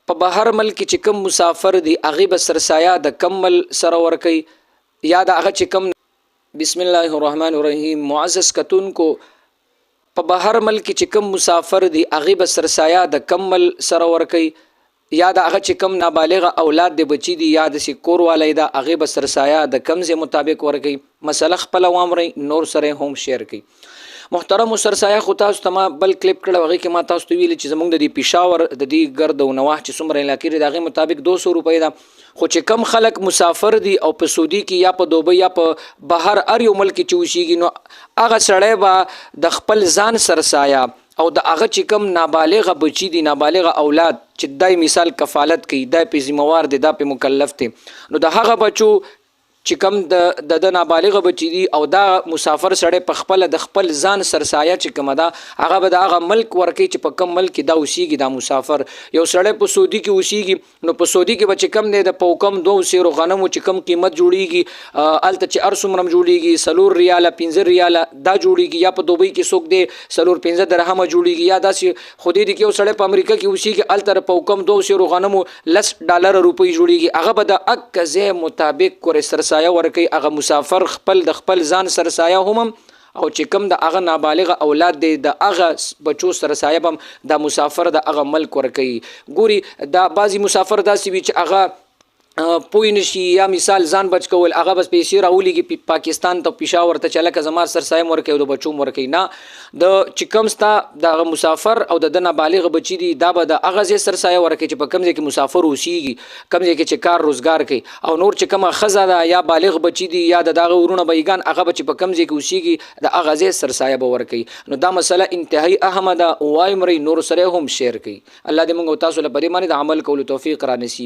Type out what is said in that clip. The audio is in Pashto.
په بهر ملک چې کوم مسافر دی هغه به سرسایه د کمل سره ورکي یا د هغه چې کوم بسم الله الرحمن الرحیم معزز کتونکو په بهر ملک چې کوم مسافر دی هغه به سرسایه د کمل سره ورکي یا د هغه چې کوم نابالغ اولاد دی بچی دی یا د سکور والي دا هغه به سرسایه د کمزې مطابق ورکي مسله خپل وامري نور سره هم شیر کی محترم سرسایه خو تاسو ته ما بل کلیپ کړه هغه کې ما تاسو ته ویل چې زمونږ د پېښور د دې ګرد او نواح چې څومره علاقې لري دغه مطابق 200 روپۍ ده خو چې کم خلک مسافر دي او په سعودي کې یا په دوبۍ یا په بهر هر یو ملک کې اوسېږي نو هغه سړی به د خپل ځان سرسایه او د هغه چې کم نابالغ بچی دي نابالغ اولاد چې دای مثال کفالت کوي دای په ذمہوار دي دا په مکلف دي نو د هغه بچو چې کم د نابالغ بچی دي او دا مسافر سړی په خپل د خپل ځان سرسایه چې کومه ده هغه به د هغه ملک ورکي چې په کم ملک دا اوسېږي دا مسافر یو سړی په سعودي کې اوسېږي نو په سعودي کې به چې کم دی د په کم 2 سیرو غنمو چې کم قیمت جوړیږي الته چې ارسومرم جوړیږي 4 ریاله 15 ریاله دا جوړیږي یا په دوبۍ کې څوک دی 4-15 درهمه جوړیږي یا داسې خو دې کې یو سړی په امریکا کې اوسېږي الته په کم 2 سیرو غنمو $10 روپۍ جوړیږي هغه به د اکزه مطابق کور سرسایه ورکي هغه مسافر خپل د خپل ځان سرسایه هم او چې کوم د هغه نابالغ اولاد دی د هغه بچو سرسایه هم د مسافر د هغه ملک ورکي ګوري دا بعضی مسافر داسې وي چې هغه پوی نشي یا مثال ځان بچ کول هغه بس پیسې راولېږي پاکستان ته پېښور ته چلکه زما سرسایه ورکي او د بچو ورکي نه د چې کوم ستا د مسافر او د نابالغ بچی دی دا به د هغه ځای سرسایه ورکي چې په کوم ځای کې مسافر اوسېږي کوم ځای کې چې کار روزګار کوي او نور چې کومه ښځه ده یا بالغ بچی دی یا د دغه ورونه بیګان هغه به چې په کوم ځای کې اوسېږي د هغه ځای سرسایه به ورکي نو دا مسله انتهایی اهمه ده وای مري نور سره هم شیر کوي الله دې موږ تاسو لپاره باندې د عمل کولو توفیق را نصیب